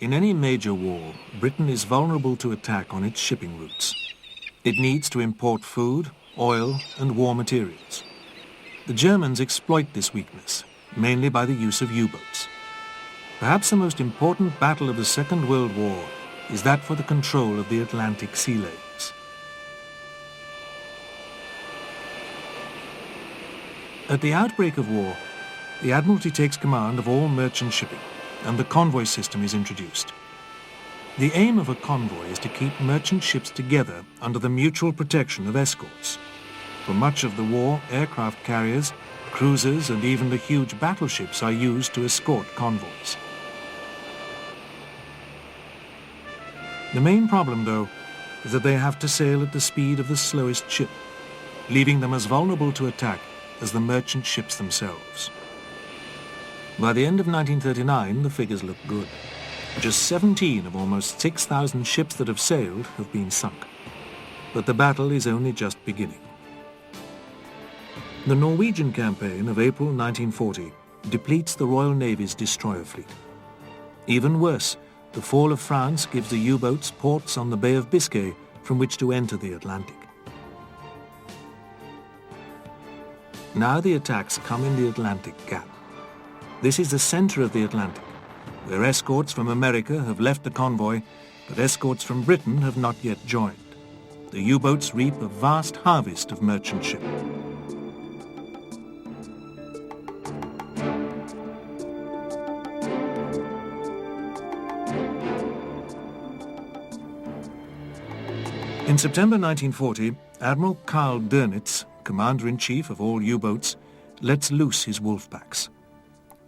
In any major war, Britain is vulnerable to attack on its shipping routes. It needs to import food, oil, and war materials. The Germans exploit this weakness, mainly by the use of U-boats. Perhaps the most important battle of the Second World War is that for the control of the Atlantic sea lanes. At the outbreak of war, the Admiralty takes command of all merchant shipping, and the convoy system is introduced. The aim of a convoy is to keep merchant ships together under the mutual protection of escorts. For much of the war, aircraft carriers, cruisers, and even the huge battleships are used to escort convoys. The main problem, though, is that they have to sail at the speed of the slowest ship, leaving them as vulnerable to attack as the merchant ships themselves. By the end of 1939, the figures look good. Just 17 of almost 6,000 ships that have sailed have been sunk. But the battle is only just beginning. The Norwegian campaign of April 1940 depletes the Royal Navy's destroyer fleet. Even worse, the fall of France gives the U-boats ports on the Bay of Biscay from which to enter the Atlantic. Now the attacks come in the Atlantic Gap. This is the center of the Atlantic, where escorts from America have left the convoy, but escorts from Britain have not yet joined. The U-boats reap a vast harvest of merchant shipping. In September 1940, Admiral Karl Dönitz, commander-in-chief of all U-boats, lets loose his wolfpacks.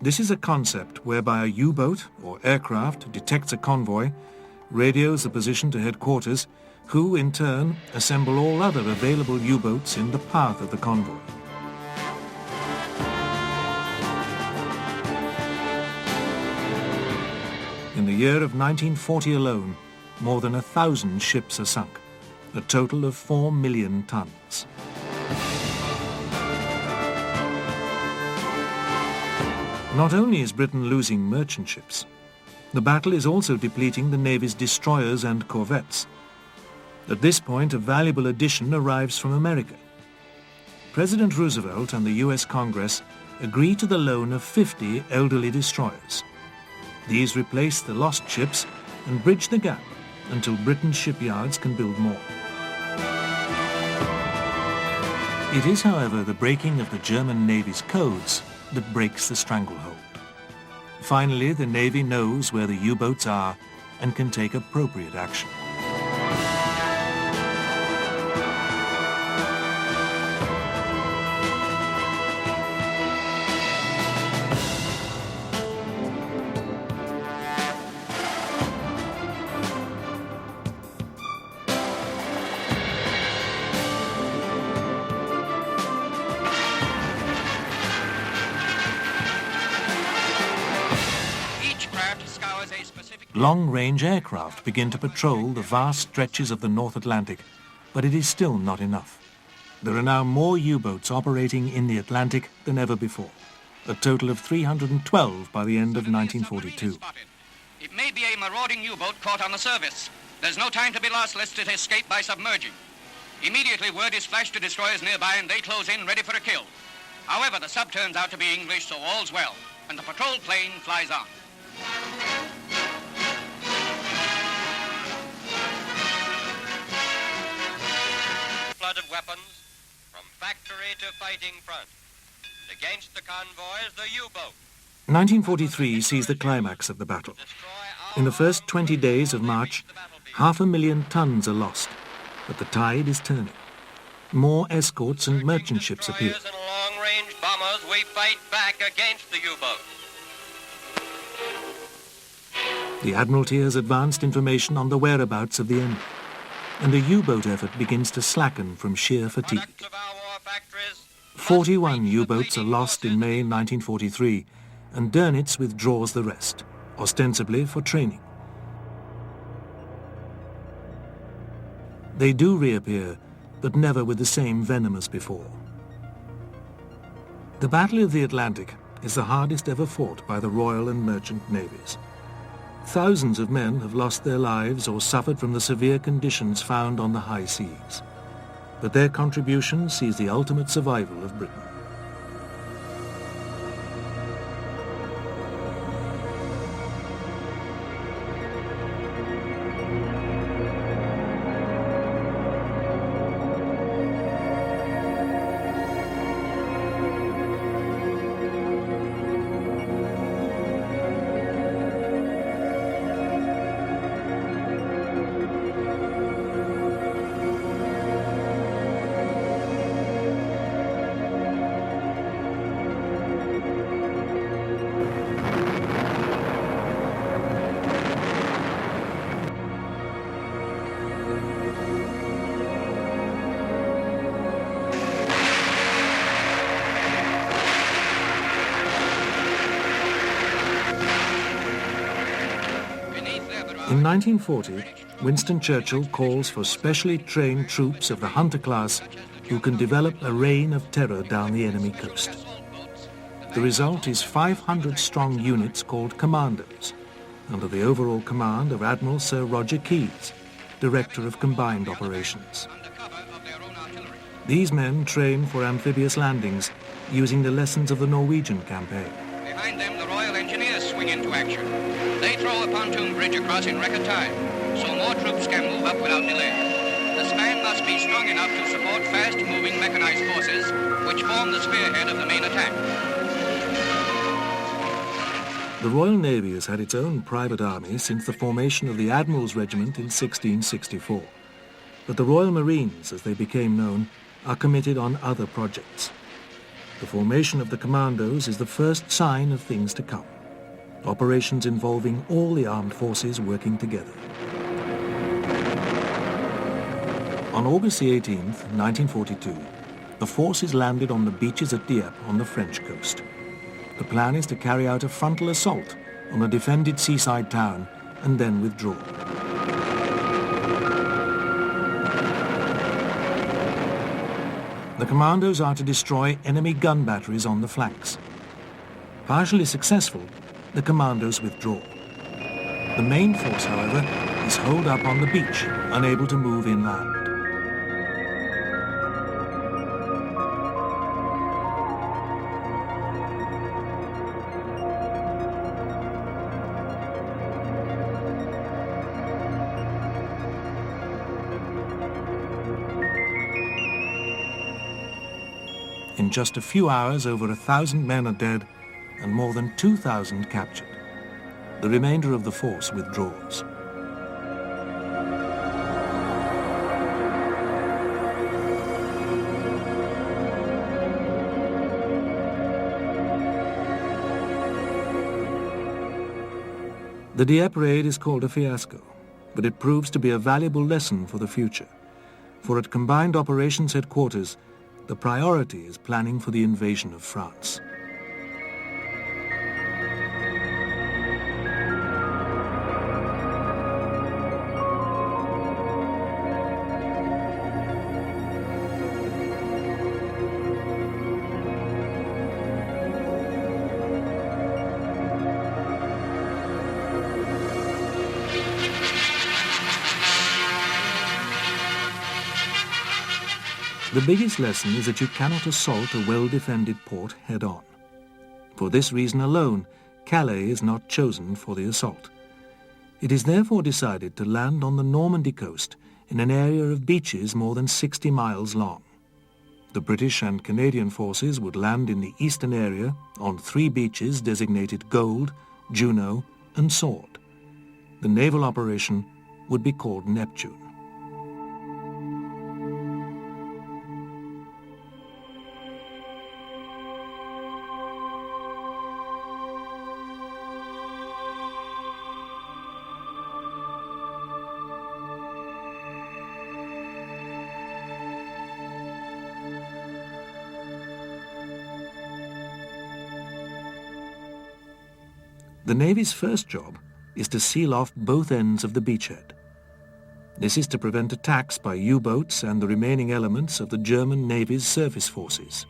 This is a concept whereby a U-boat or aircraft detects a convoy, radios the position to headquarters, who in turn assemble all other available U-boats in the path of the convoy. In the year of 1940 alone, more than 1,000 ships are sunk, a total of 4 million tons. Not only is Britain losing merchant ships, the battle is also depleting the Navy's destroyers and corvettes. At this point, a valuable addition arrives from America. President Roosevelt and the US Congress agree to the loan of 50 elderly destroyers. These replace the lost ships and bridge the gap until Britain's shipyards can build more. It is, however, the breaking of the German Navy's codes that breaks the stranglehold. Finally, the Navy knows where the U-boats are and can take appropriate action. Long-range aircraft begin to patrol the vast stretches of the North Atlantic, but it is still not enough. There are now more U-boats operating in the Atlantic than ever before, a total of 312 by the end of 1942. It may be a marauding U-boat caught on the surface. There's no time to be lost lest it escape by submerging. Immediately word is flashed to destroyers nearby and they close in ready for a kill. However, the sub turns out to be English, so all's well, and the patrol plane flies on. Flood of weapons from factory to fighting front. Against the convoys, the U-boat. 1943 sees the climax of the battle. In the first 20 days of March, 500,000 tons are lost, but the tide is turning. More escorts and merchant ships appear. And long-range bombers, we fight back against the U-boat. The Admiralty has advanced information on the whereabouts of the enemy, and the U-boat effort begins to slacken from sheer fatigue. 41 U-boats are lost in May 1943, and Dönitz withdraws the rest, ostensibly for training. They do reappear, but never with the same venom as before. The Battle of the Atlantic is the hardest ever fought by the Royal and Merchant Navies. thousands of men have lost their lives or suffered from the severe conditions found on the high seas. But their contribution sees the ultimate survival of Britain. In 1940, Winston Churchill calls for specially trained troops of the Hunter class who can develop a reign of terror down the enemy coast. The result is 500-strong units called commandos, under the overall command of Admiral Sir Roger Keyes, Director of Combined Operations. These men train for amphibious landings using the lessons of the Norwegian campaign. Behind them, the Royal Engineers swing into action. They throw a pontoon bridge across in record time, so more troops can move up without delay. The span must be strong enough to support fast-moving mechanized forces, which form the spearhead of the main attack. The Royal Navy has had its own private army since the formation of the Admiral's Regiment in 1664. But the Royal Marines, as they became known, are committed on other projects. The formation of the commandos is the first sign of things to come. Operations involving all the armed forces working together. On August the 18th, 1942, the forces landed on the beaches at Dieppe on the French coast. The plan is to carry out a frontal assault on a defended seaside town and then withdraw. The commandos are to destroy enemy gun batteries on the flanks. Partially successful, the commandos withdraw. The main force, however, is holed up on the beach, unable to move inland. In just a few hours, over 1,000 men are dead and more than 2,000 captured. The remainder of the force withdraws. The Dieppe raid is called a fiasco, but it proves to be a valuable lesson for the future. For at Combined Operations Headquarters, the priority is planning for the invasion of France. The biggest lesson is that you cannot assault a well-defended port head-on. For this reason alone, Calais is not chosen for the assault. It is therefore decided to land on the Normandy coast in an area of beaches more than 60 miles long. The British and Canadian forces would land in the eastern area on 3 beaches designated Gold, Juno, and Sword. The naval operation would be called Neptune. The Navy's first job is to seal off both ends of the beachhead. This is to prevent attacks by U-boats and the remaining elements of the German Navy's surface forces.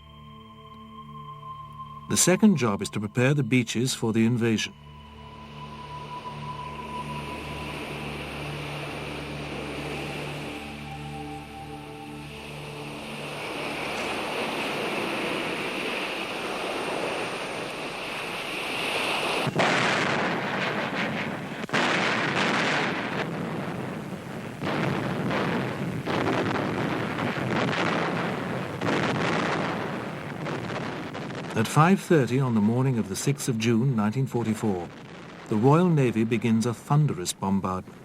The second job is to prepare the beaches for the invasion. At 5:30 on the morning of the 6th of June 1944, the Royal Navy begins a thunderous bombardment.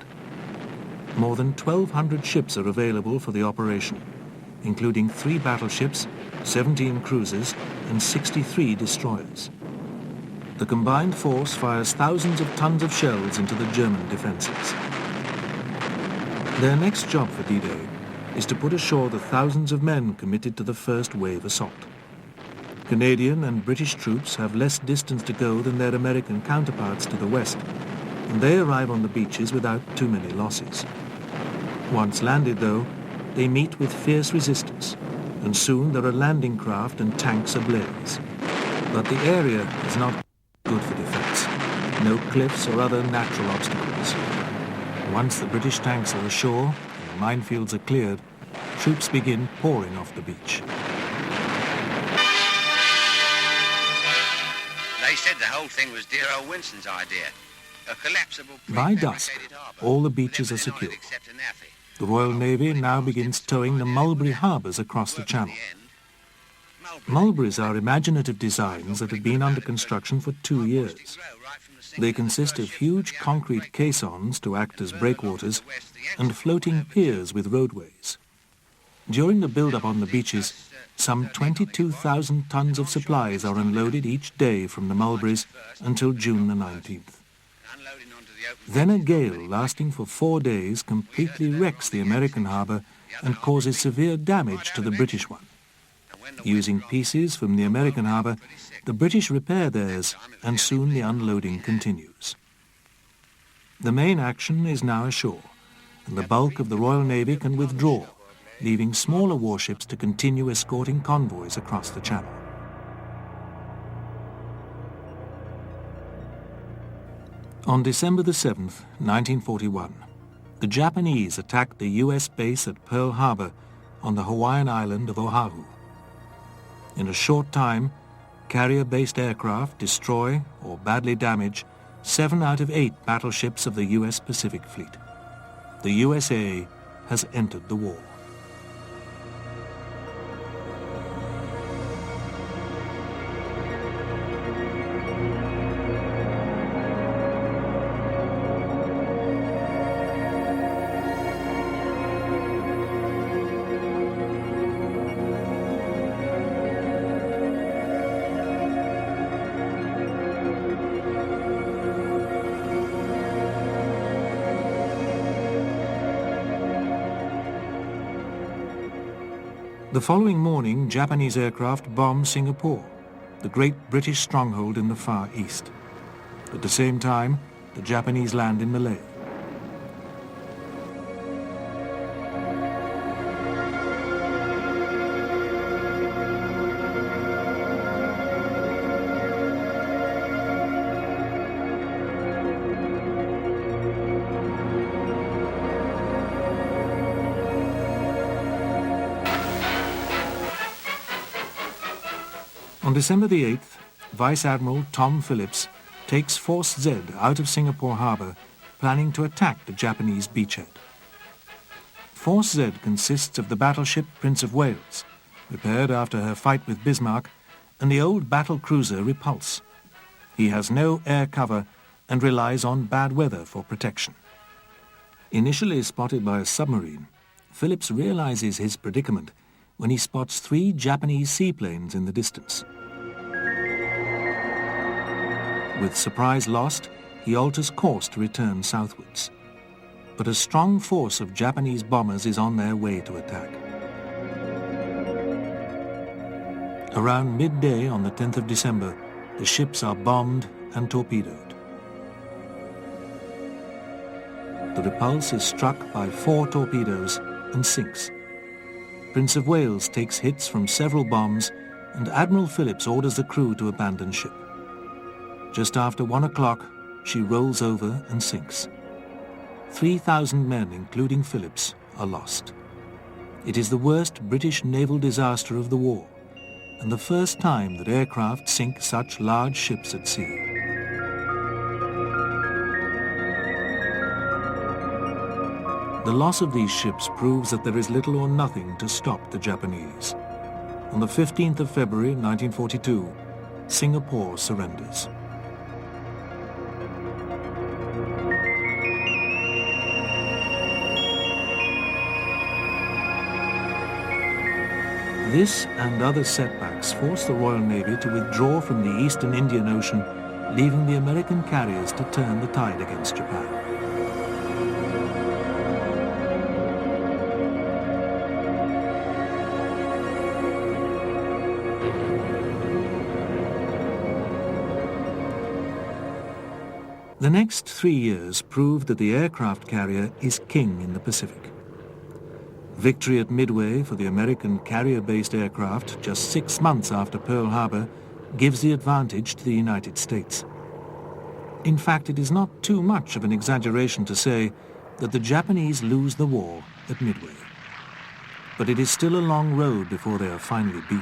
More than 1,200 ships are available for the operation, including 3 battleships, 17 cruisers, and 63 destroyers. The combined force fires thousands of tons of shells into the German defences. Their next job for D-Day is to put ashore the thousands of men committed to the first wave assault. Canadian and British troops have less distance to go than their American counterparts to the west, and they arrive on the beaches without too many losses. Once landed, though, they meet with fierce resistance, and soon there are landing craft and tanks ablaze. But the area is not good for defence. No cliffs or other natural obstacles. Once the British tanks are ashore and the minefields are cleared, troops begin pouring off the beach. They said the whole thing was dear old Winston's idea. A collapsible... By dusk, all the beaches are secure. The Royal Navy now begins towing the mulberry harbours across the channel. Mulberries are imaginative designs that have been under construction for 2 years. They consist of huge concrete caissons to act as breakwaters and floating piers with roadways. During the build-up on the beaches, some 22,000 tons of supplies are unloaded each day from the mulberries until June the 19th. Then a gale lasting for 4 days completely wrecks the American harbour and causes severe damage to the British one. Using pieces from the American harbour, the British repair theirs, and soon the unloading continues. The main action is now ashore, and the bulk of the Royal Navy can withdraw, leaving smaller warships to continue escorting convoys across the channel. On December the 7th, 1941, the Japanese attacked the US base at Pearl Harbor on the Hawaiian island of Oahu. In a short time, carrier-based aircraft destroy or badly damage 7 out of 8 battleships of the US Pacific Fleet. The USA has entered the war. The following morning, Japanese aircraft bombed Singapore, the great British stronghold in the Far East. At the same time, the Japanese land in Malaya. On December the 8th, Vice Admiral Tom Phillips takes Force Z out of Singapore harbour, planning to attack the Japanese beachhead. Force Z consists of the battleship Prince of Wales, repaired after her fight with Bismarck, and the old battle cruiser Repulse. He has no air cover and relies on bad weather for protection. Initially spotted by a submarine, Phillips realizes his predicament when he spots 3 Japanese seaplanes in the distance. With surprise lost, he alters course to return southwards. But a strong force of Japanese bombers is on their way to attack. Around midday on the 10th of December, the ships are bombed and torpedoed. The Repulse is struck by 4 torpedoes and sinks. Prince of Wales takes hits from several bombs, and Admiral Phillips orders the crew to abandon ship. Just after 1 o'clock, she rolls over and sinks. 3,000 men, including Phillips, are lost. It is the worst British naval disaster of the war, and the first time that aircraft sink such large ships at sea. The loss of these ships proves that there is little or nothing to stop the Japanese. On the 15th of February 1942, Singapore surrenders. This and other setbacks forced the Royal Navy to withdraw from the Eastern Indian Ocean, leaving the American carriers to turn the tide against Japan. The next 3 years proved that the aircraft carrier is king in the Pacific. Victory at Midway for the American carrier-based aircraft just 6 months after Pearl Harbor gives the advantage to the United States. In fact, it is not too much of an exaggeration to say that the Japanese lose the war at Midway. But it is still a long road before they are finally beaten.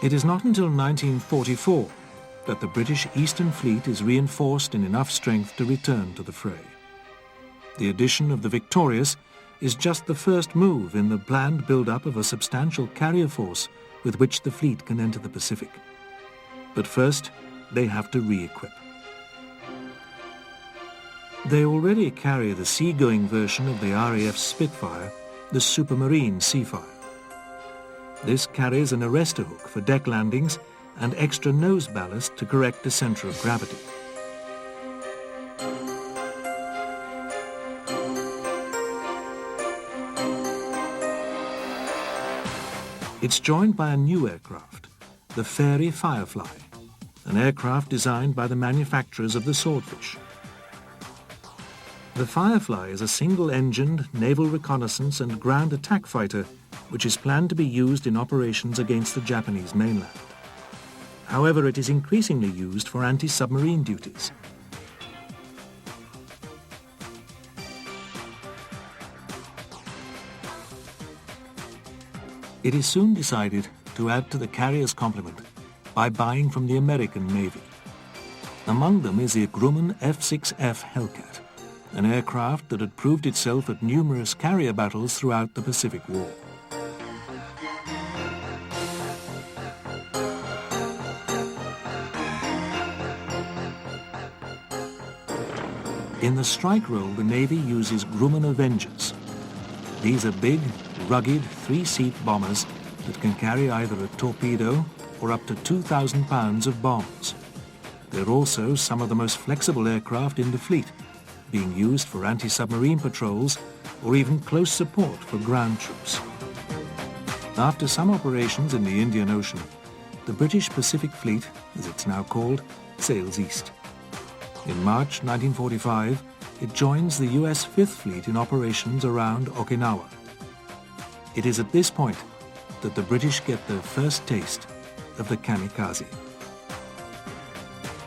It is not until 1944 that the British Eastern Fleet is reinforced in enough strength to return to the fray. The addition of the Victorious is just the first move in the planned build-up of a substantial carrier force with which the fleet can enter the Pacific. But first, they have to re-equip. They already carry the seagoing version of the RAF Spitfire, the Supermarine Seafire. This carries an arrestor hook for deck landings and extra nose ballast to correct the center of gravity. It's joined by a new aircraft, the Fairey Firefly, an aircraft designed by the manufacturers of the Swordfish. The Firefly is a single-engined naval reconnaissance and ground attack fighter which is planned to be used in operations against the Japanese mainland. However, it is increasingly used for anti-submarine duties. It is soon decided to add to the carrier's complement by buying from the American Navy. Among them is the Grumman F-6F Hellcat, an aircraft that had proved itself at numerous carrier battles throughout the Pacific War. In the strike role, the Navy uses Grumman Avengers. These are big, rugged, three-seat bombers that can carry either a torpedo or up to 2,000 pounds of bombs. They're also some of the most flexible aircraft in the fleet, being used for anti-submarine patrols or even close support for ground troops. After some operations in the Indian Ocean, the British Pacific Fleet, as it's now called, sails east. In March 1945, it joins the US Fifth Fleet in operations around Okinawa. It is at this point that the British get their first taste of the kamikaze.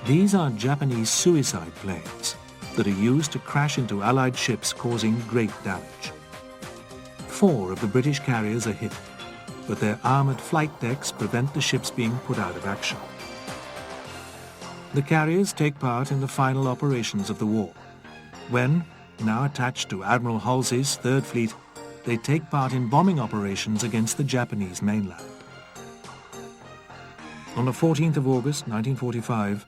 These are Japanese suicide planes that are used to crash into Allied ships, causing great damage. 4 of the British carriers are hit, but their armored flight decks prevent the ships being put out of action. The carriers take part in the final operations of the war, when, now attached to Admiral Halsey's Third Fleet, they take part in bombing operations against the Japanese mainland. On the 14th of August 1945,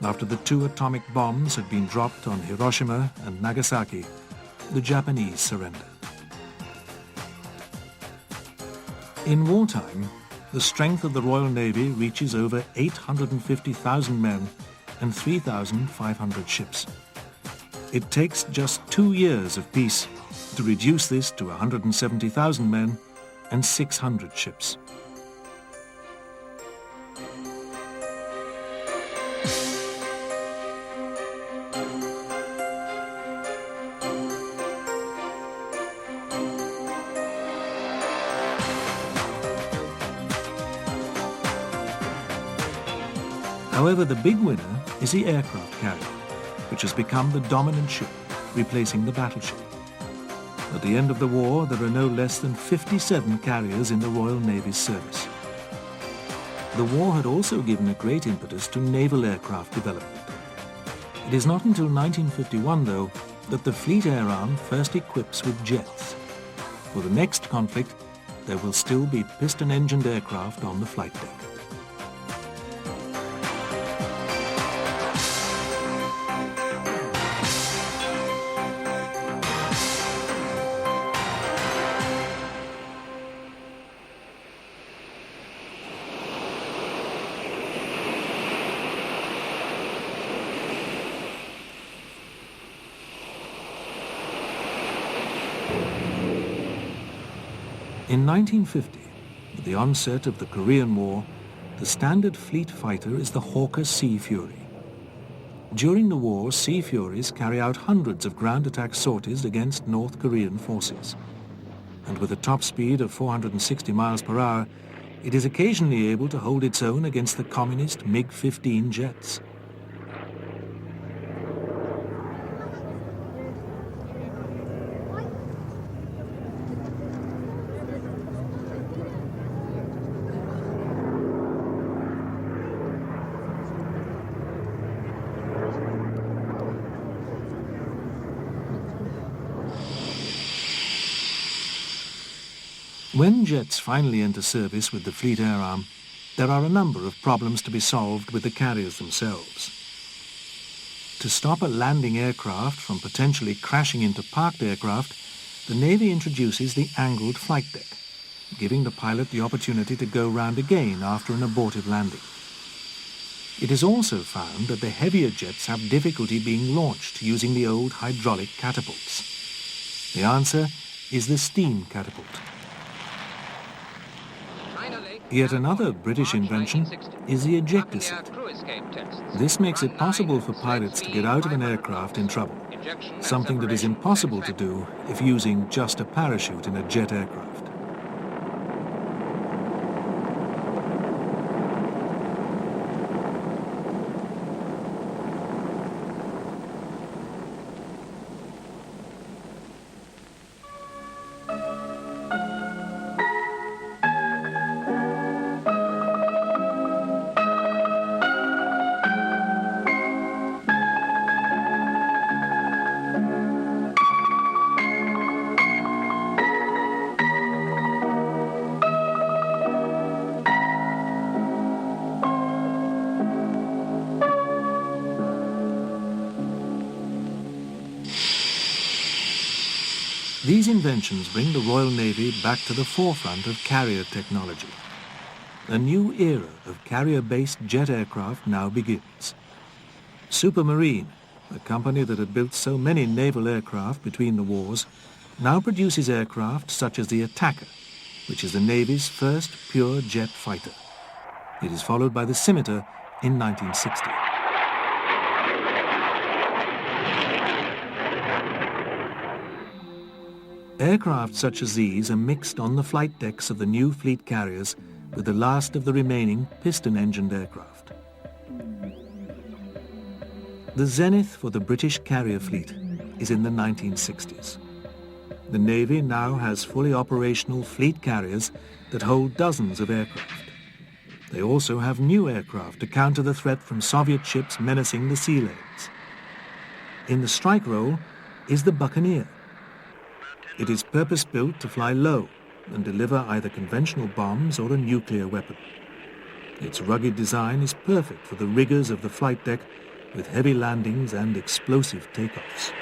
after the 2 atomic bombs had been dropped on Hiroshima and Nagasaki, the Japanese surrender. In wartime, the strength of the Royal Navy reaches over 850,000 men and 3,500 ships. It takes just 2 years of peace to reduce this to 170,000 men and 600 ships. However, the big winner is the aircraft carrier, which has become the dominant ship, replacing the battleship. At the end of the war, there are no less than 57 carriers in the Royal Navy's service. The war had also given a great impetus to naval aircraft development. It is not until 1951, though, that the Fleet Air Arm first equips with jets. For the next conflict, there will still be piston-engined aircraft on the flight deck. In 1950, with the onset of the Korean War, the standard fleet fighter is the Hawker Sea Fury. During the war, Sea Furies carry out hundreds of ground attack sorties against North Korean forces. And with a top speed of 460 miles per hour, it is occasionally able to hold its own against the communist MiG-15 jets. When jets finally enter service with the Fleet Air Arm, there are a number of problems to be solved with the carriers themselves. To stop a landing aircraft from potentially crashing into parked aircraft, the Navy introduces the angled flight deck, giving the pilot the opportunity to go round again after an abortive landing. It is also found that the heavier jets have difficulty being launched using the old hydraulic catapults. The answer is the steam catapult. Yet another British invention is the ejector seat. This makes it possible for pilots to get out of an aircraft in trouble, something that is impossible to do if using just a parachute in a jet aircraft. These inventions bring the Royal Navy back to the forefront of carrier technology. A new era of carrier-based jet aircraft now begins. Supermarine, the company that had built so many naval aircraft between the wars, now produces aircraft such as the Attacker, which is the Navy's first pure jet fighter. It is followed by the Scimitar in 1960. Aircraft such as these are mixed on the flight decks of the new fleet carriers with the last of the remaining piston-engined aircraft. The zenith for the British carrier fleet is in the 1960s. The Navy now has fully operational fleet carriers that hold dozens of aircraft. They also have new aircraft to counter the threat from Soviet ships menacing the sea lanes. In the strike role is the Buccaneer. It is purpose-built to fly low and deliver either conventional bombs or a nuclear weapon. Its rugged design is perfect for the rigors of the flight deck with heavy landings and explosive takeoffs.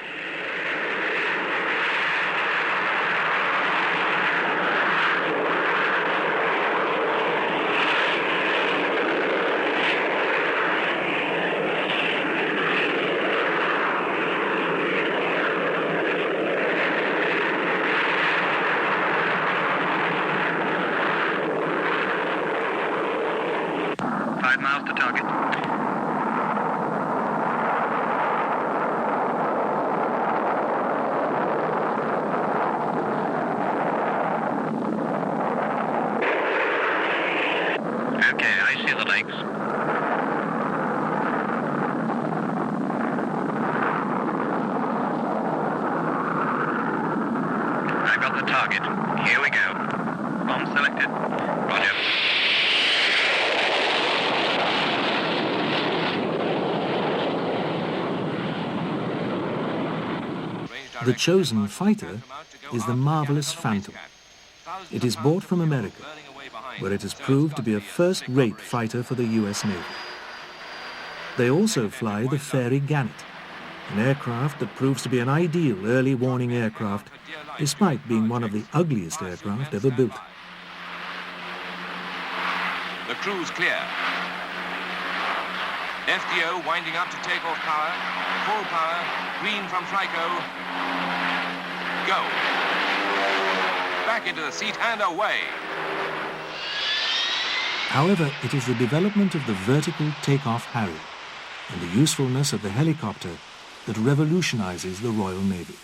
The chosen fighter is the marvelous Phantom. It is bought from America, where it has proved to be a first-rate fighter for the US Navy. They also fly the Fairy Gannet, an aircraft that proves to be an ideal early warning aircraft, despite being one of the ugliest aircraft ever built. The crew's clear. FDO winding up to takeoff power, full power, green from FLICO. Go. Back into the seat and away. However, it is the development of the vertical takeoff Harrier and the usefulness of the helicopter that revolutionizes the Royal Navy.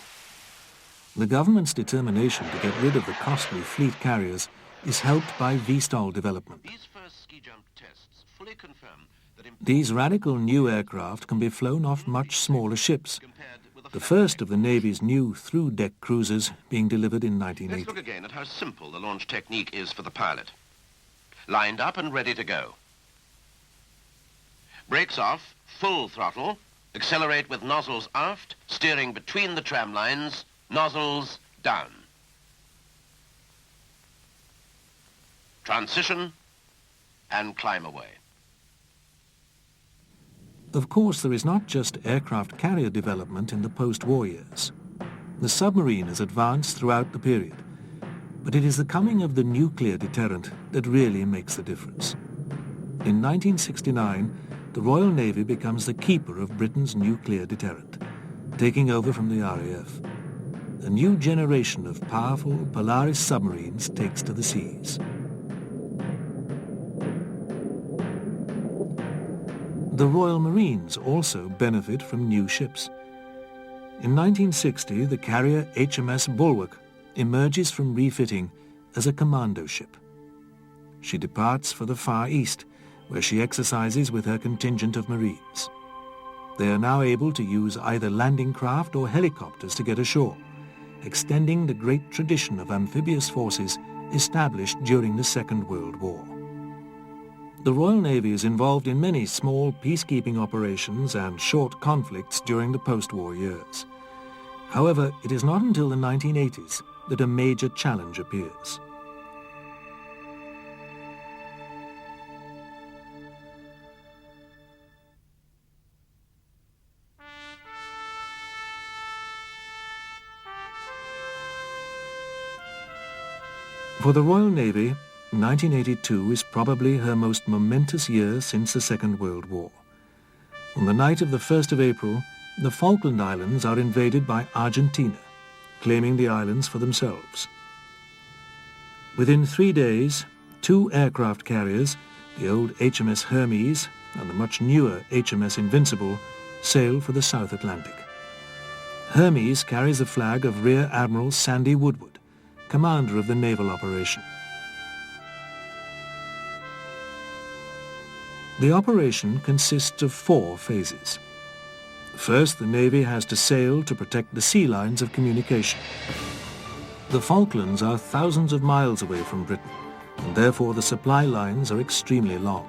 The government's determination to get rid of the costly fleet carriers is helped by VSTOL development. These first ski jump tests fully confirm that These radical new aircraft can be flown off much smaller ships, the first of the Navy's new through-deck cruisers being delivered in 1980. Let's look again at how simple the launch technique is for the pilot. Lined up and ready to go. Brakes off, full throttle, accelerate with nozzles aft, steering between the tram lines, nozzles down. transition, and climb away. Of course, there is not just aircraft carrier development in the post-war years. The submarine has advanced throughout the period, but it is the coming of the nuclear deterrent that really makes the difference. In 1969, the Royal Navy becomes the keeper of Britain's nuclear deterrent, taking over from the RAF. A new generation of powerful Polaris submarines takes to the seas. The Royal Marines also benefit from new ships. In 1960, the carrier HMS Bulwark emerges from refitting as a commando ship. She departs for the Far East, where she exercises with her contingent of Marines. They are now able to use either landing craft or helicopters to get ashore, extending the great tradition of amphibious forces established during the Second World War. The Royal Navy is involved in many small peacekeeping operations and short conflicts during the post-war years. However, it is not until the 1980s that a major challenge appears. For the Royal Navy, 1982 is probably her most momentous year since the Second World War. On the night of the 1st of April, the Falkland Islands are invaded by Argentina, claiming the islands for themselves. Within 3 days, 2 aircraft carriers, the old HMS Hermes and the much newer HMS Invincible, sail for the South Atlantic. Hermes carries the flag of Rear Admiral Sandy Woodward, commander of the naval operation. The operation consists of 4 phases. First, the Navy has to sail to protect the sea lines of communication. The Falklands are thousands of miles away from Britain, and therefore the supply lines are extremely long.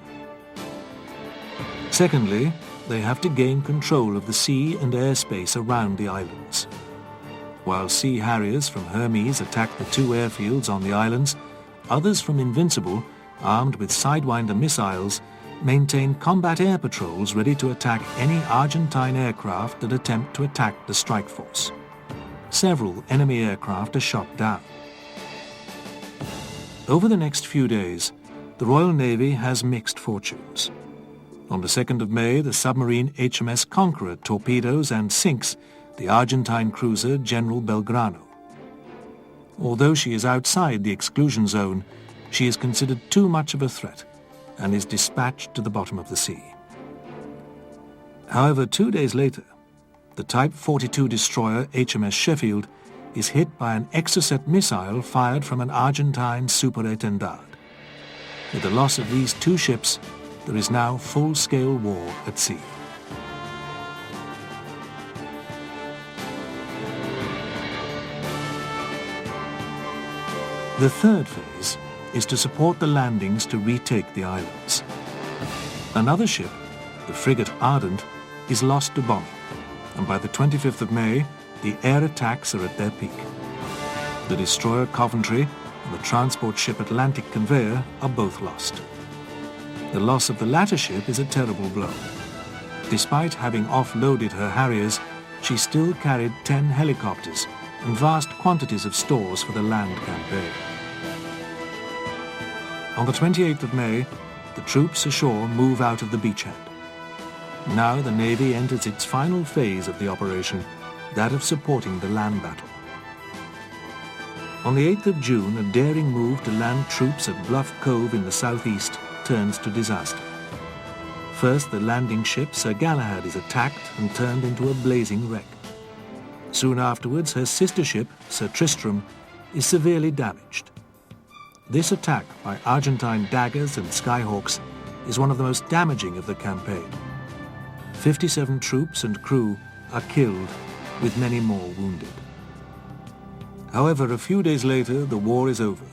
Secondly, they have to gain control of the sea and airspace around the islands. While Sea Harriers from Hermes attack the 2 airfields on the islands, others from Invincible, armed with Sidewinder missiles, maintain combat air patrols ready to attack any Argentine aircraft that attempt to attack the strike force. Several enemy aircraft are shot down. Over the next few days, the Royal Navy has mixed fortunes. On the 2nd of May, the submarine HMS Conqueror torpedoes and sinks the Argentine cruiser General Belgrano. Although she is outside the exclusion zone, she is considered too much of a threat and is dispatched to the bottom of the sea. However, 2 days later, the Type 42 destroyer HMS Sheffield is hit by an Exocet missile fired from an Argentine Superetendard. With the loss of these 2 ships, there is now full-scale war at sea. The third phase is to support the landings to retake the islands. Another ship, the frigate Ardent, is lost to bombing, and by the 25th of May, the air attacks are at their peak. The destroyer Coventry and the transport ship Atlantic Conveyor are both lost. The loss of the latter ship is a terrible blow. Despite having offloaded her Harriers, she still carried 10 helicopters and vast quantities of stores for the land campaign. On the 28th of May, the troops ashore move out of the beachhead. Now the Navy enters its final phase of the operation, that of supporting the land battle. On the 8th of June, a daring move to land troops at Bluff Cove in the southeast turns to disaster. First, the landing ship Sir Galahad is attacked and turned into a blazing wreck. Soon afterwards, her sister ship, Sir Tristram, is severely damaged. This attack by Argentine daggers and Skyhawks is one of the most damaging of the campaign. 57 troops and crew are killed, with many more wounded. However, a few days later, the war is over,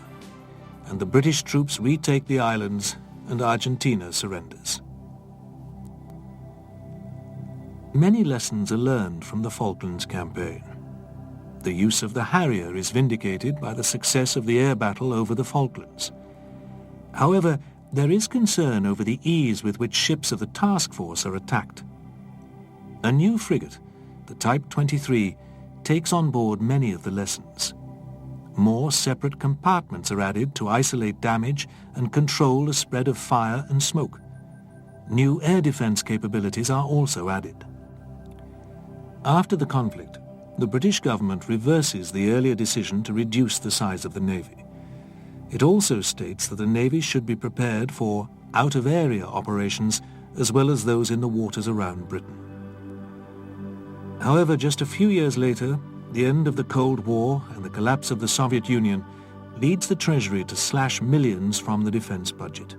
and the British troops retake the islands and Argentina surrenders. Many lessons are learned from the Falklands campaign. The use of the Harrier is vindicated by the success of the air battle over the Falklands. However, there is concern over the ease with which ships of the task force are attacked. A new frigate, the Type 23, takes on board many of the lessons. More separate compartments are added to isolate damage and control the spread of fire and smoke. New air defense capabilities are also added. After the conflict, the British government reverses the earlier decision to reduce the size of the Navy. It also states that the Navy should be prepared for out-of-area operations as well as those in the waters around Britain. However, just a few years later, the end of the Cold War and the collapse of the Soviet Union leads the Treasury to slash millions from the defense budget.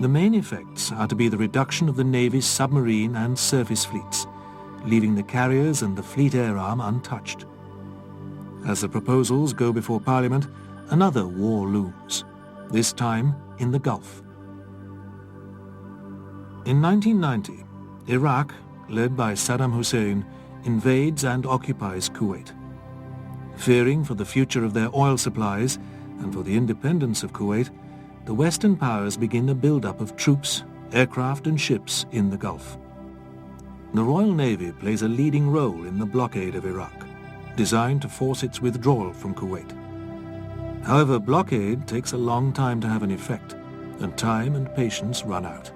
The main effects are to be the reduction of the Navy's submarine and surface fleets, leaving the carriers and the fleet air arm untouched. As the proposals go before Parliament, another war looms, this time in the Gulf. In 1990, Iraq, led by Saddam Hussein, invades and occupies Kuwait. Fearing for the future of their oil supplies and for the independence of Kuwait, the Western powers begin a build-up of troops, aircraft and ships in the Gulf. The Royal Navy plays a leading role in the blockade of Iraq, designed to force its withdrawal from Kuwait. However, blockade takes a long time to have an effect, and time and patience run out.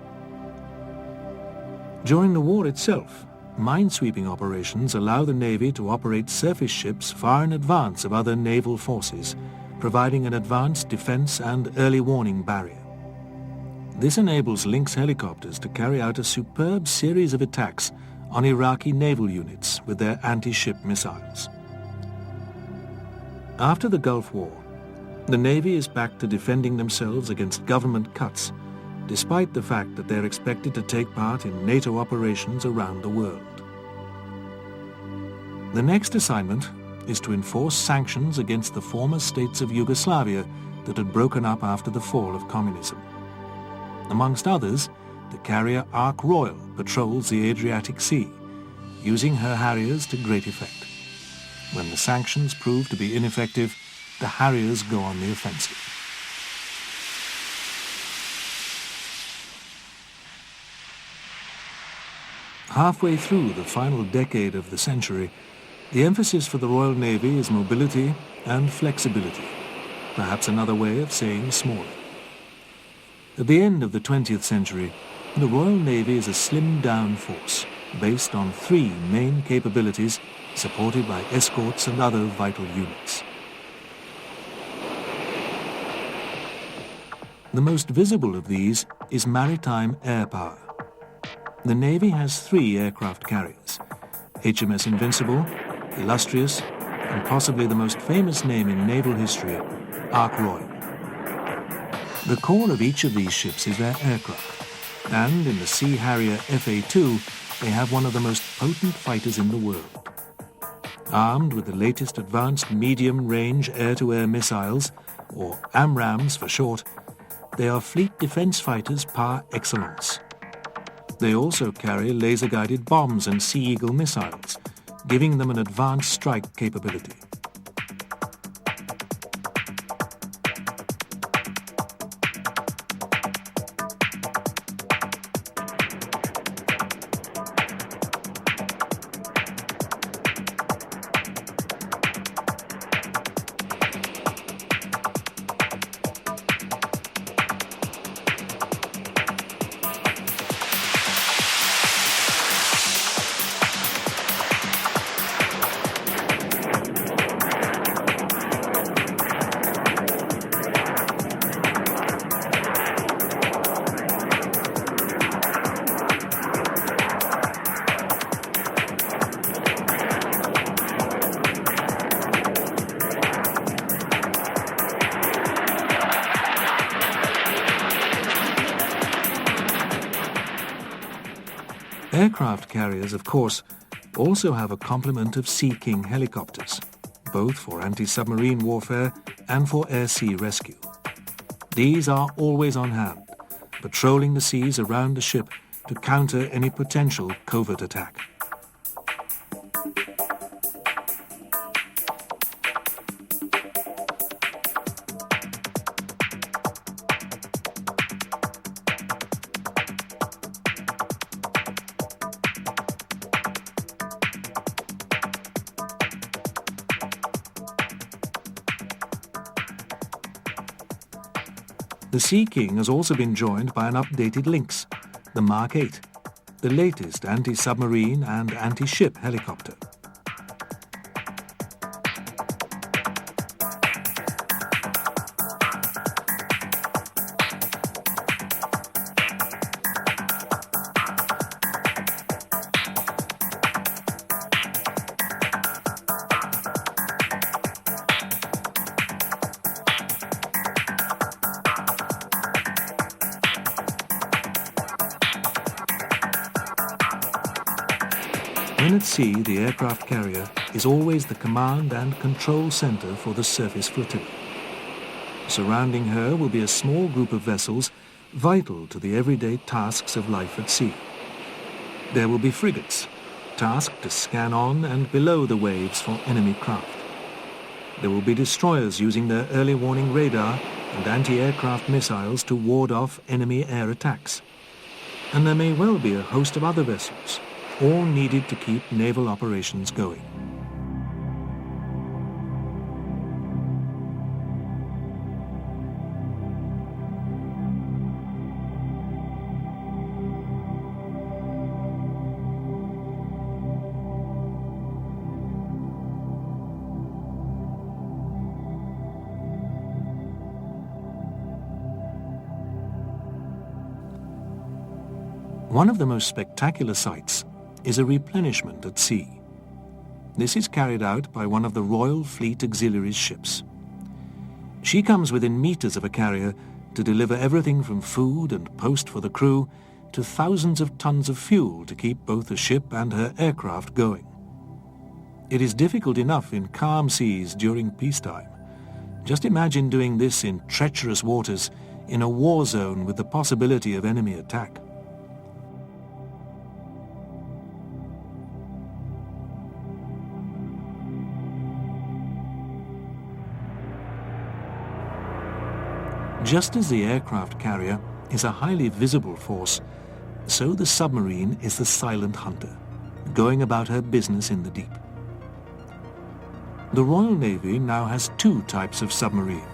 During the war itself, minesweeping operations allow the Navy to operate surface ships far in advance of other naval forces, providing an advanced defense and early warning barrier. This enables Lynx helicopters to carry out a superb series of attacks on Iraqi naval units with their anti-ship missiles. After the Gulf War, the Navy is back to defending themselves against government cuts, despite the fact that they're expected to take part in NATO operations around the world. The next assignment is to enforce sanctions against the former states of Yugoslavia that had broken up after the fall of communism. Amongst others, the carrier Ark Royal patrols the Adriatic Sea, using her Harriers to great effect. When the sanctions prove to be ineffective, the Harriers go on the offensive. Halfway through the final decade of the century, the emphasis for the Royal Navy is mobility and flexibility, perhaps another way of saying smaller. At the end of the 20th century, the Royal Navy is a slimmed-down force based on 3 main capabilities supported by escorts and other vital units. The most visible of these is maritime air power. The Navy has 3 aircraft carriers: HMS Invincible, Illustrious, and possibly the most famous name in naval history, Ark Royal. The core of each of these ships is their aircraft, and in the Sea Harrier FA-2, they have one of the most potent fighters in the world. Armed with the latest advanced medium-range air-to-air missiles, or AMRAAMs for short, they are fleet defense fighters par excellence. They also carry laser-guided bombs and Sea Eagle missiles, giving them an advanced strike capability. Aircraft carriers, of course, also have a complement of Sea King helicopters, both for anti-submarine warfare and for air-sea rescue. These are always on hand, patrolling the seas around the ship to counter any potential covert attack. The Sea King has also been joined by an updated Lynx, the Mark 8, the latest anti-submarine and anti-ship helicopter. When at sea, the aircraft carrier is always the command and control center for the surface flotilla. Surrounding her will be a small group of vessels vital to the everyday tasks of life at sea. There will be frigates, tasked to scan on and below the waves for enemy craft. There will be destroyers using their early warning radar and anti-aircraft missiles to ward off enemy air attacks. And there may well be a host of other vessels, all needed to keep naval operations going. One of the most spectacular sights is a replenishment at sea. This is carried out by one of the Royal Fleet Auxiliaries ships. She comes within meters of a carrier to deliver everything from food and post for the crew to thousands of tons of fuel to keep both the ship and her aircraft going. It is difficult enough in calm seas during peacetime. Just imagine doing this in treacherous waters in a war zone with the possibility of enemy attack. Just as the aircraft carrier is a highly visible force, so the submarine is the silent hunter, going about her business in the deep. The Royal Navy now has two types of submarine.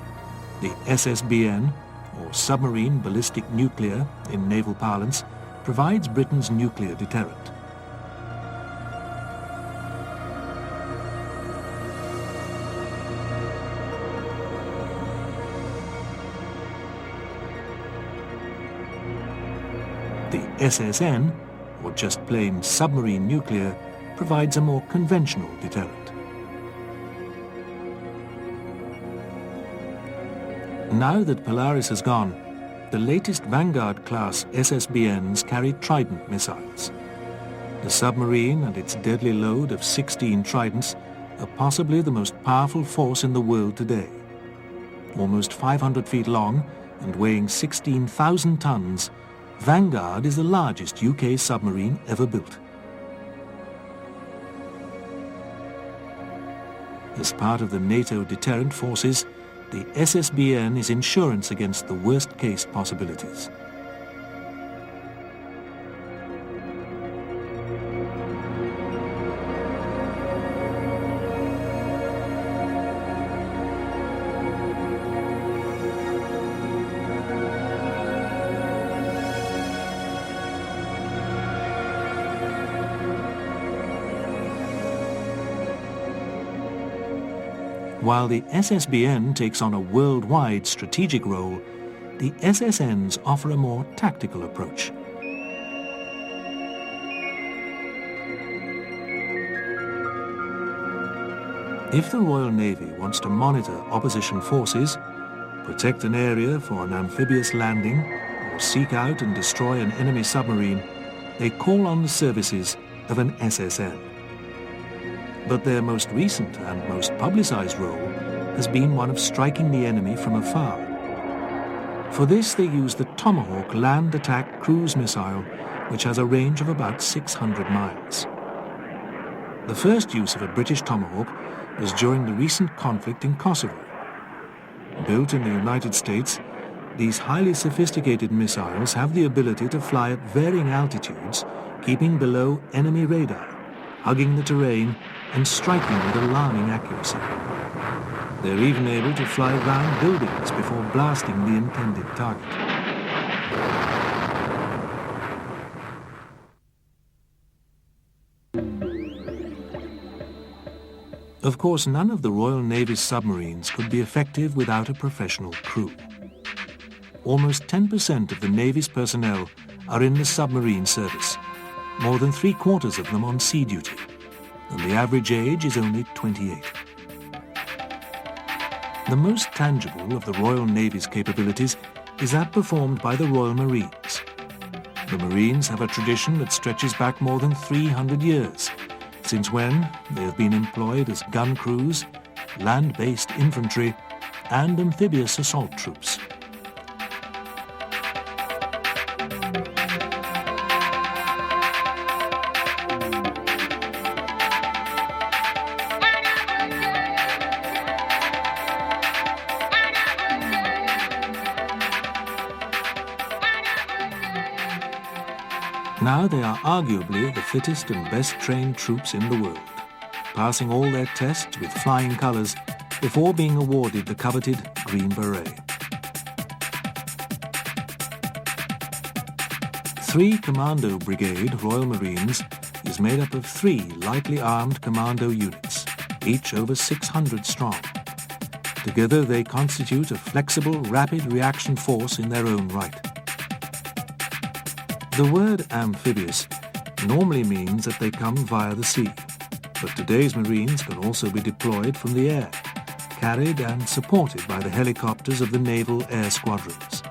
The SSBN, or Submarine Ballistic Nuclear in naval parlance, provides Britain's nuclear deterrent. The SSN, or just plain submarine nuclear, provides a more conventional deterrent. Now that Polaris has gone, the latest Vanguard-class SSBNs carry Trident missiles. The submarine and its deadly load of 16 Tridents are possibly the most powerful force in the world today. Almost 500 feet long and weighing 16,000 tons, Vanguard is the largest UK submarine ever built. As part of the NATO deterrent forces, the SSBN is insurance against the worst-case possibilities. While the SSBN takes on a worldwide strategic role, the SSNs offer a more tactical approach. If the Royal Navy wants to monitor opposition forces, protect an area for an amphibious landing, or seek out and destroy an enemy submarine, they call on the services of an SSN. But their most recent and most publicized role has been one of striking the enemy from afar. For this, they use the Tomahawk land attack cruise missile, which has a range of about 600 miles. The first use of a British Tomahawk was during the recent conflict in Kosovo. Built in the United States, these highly sophisticated missiles have the ability to fly at varying altitudes, keeping below enemy radar, hugging the terrain, and striking with alarming accuracy. They're even able to fly round buildings before blasting the intended target. Of course, none of the Royal Navy's submarines could be effective without a professional crew. Almost 10% of the Navy's personnel are in the submarine service, more than 3/4 of them on sea duty, and the average age is only 28. The most tangible of the Royal Navy's capabilities is that performed by the Royal Marines. The Marines have a tradition that stretches back more than 300 years, since when they have been employed as gun crews, land-based infantry, and amphibious assault troops. Now they are arguably the fittest and best trained troops in the world, passing all their tests with flying colours before being awarded the coveted Green Beret. 3 Commando Brigade Royal Marines is made up of 3 lightly armed commando units, each over 600 strong. Together they constitute a flexible, rapid reaction force in their own right. The word amphibious normally means that they come via the sea, but today's Marines can also be deployed from the air, carried and supported by the helicopters of the naval air squadrons.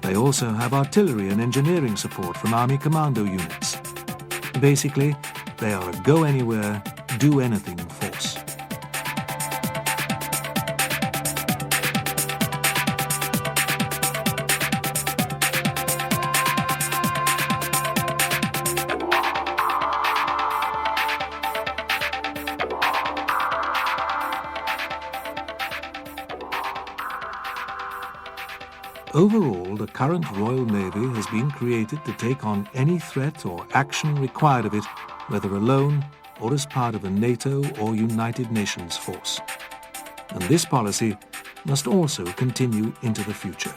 They also have artillery and engineering support from Army commando units. Basically, they are a go-anywhere, do-anything force. Overall, the current Royal Navy has been created to take on any threat or action required of it, whether alone or as part of a NATO or United Nations force. And this policy must also continue into the future.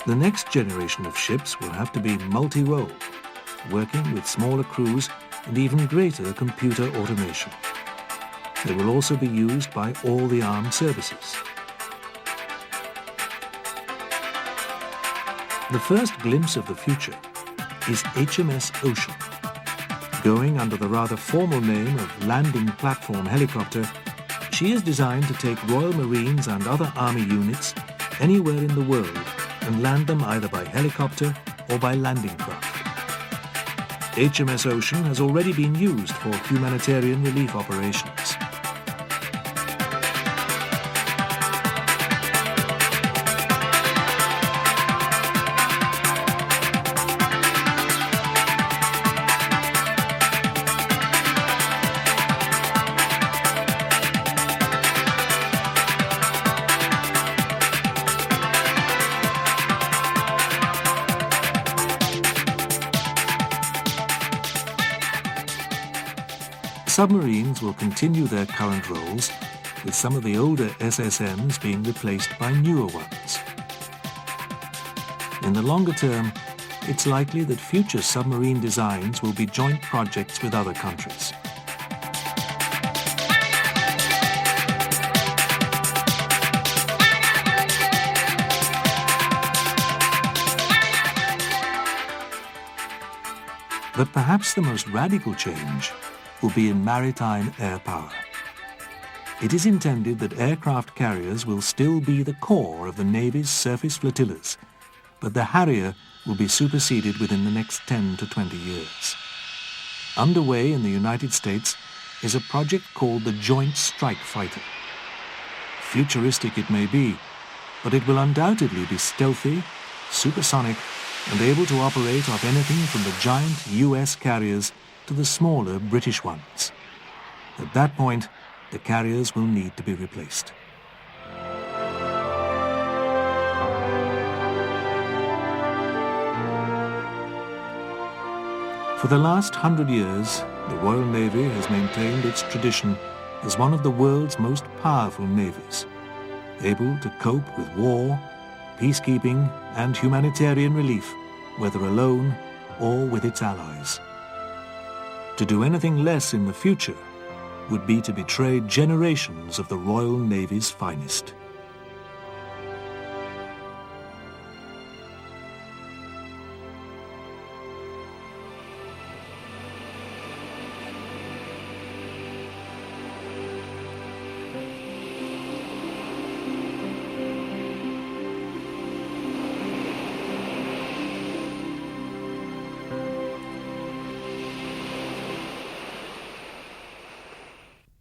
The next generation of ships will have to be multi-role, working with smaller crews and even greater computer automation. They will also be used by all the armed services. The first glimpse of the future is HMS Ocean. Going under the rather formal name of Landing Platform Helicopter, she is designed to take Royal Marines and other Army units anywhere in the world and land them either by helicopter or by landing craft. HMS Ocean has already been used for humanitarian relief operations. Submarines will continue their current roles, with some of the older SSMs being replaced by newer ones. In the longer term, it's likely that future submarine designs will be joint projects with other countries. But perhaps the most radical change will be in maritime air power. It is intended that aircraft carriers will still be the core of the Navy's surface flotillas, but the Harrier will be superseded within the next 10 to 20 years. Underway in the United States is a project called the Joint Strike Fighter. Futuristic it may be, but it will undoubtedly be stealthy, supersonic, and able to operate off anything from the giant US carriers to the smaller British ones. At that point, the carriers will need to be replaced. For the last 100 years, the Royal Navy has maintained its tradition as one of the world's most powerful navies, able to cope with war, peacekeeping and humanitarian relief, whether alone or with its allies. To do anything less in the future would be to betray generations of the Royal Navy's finest.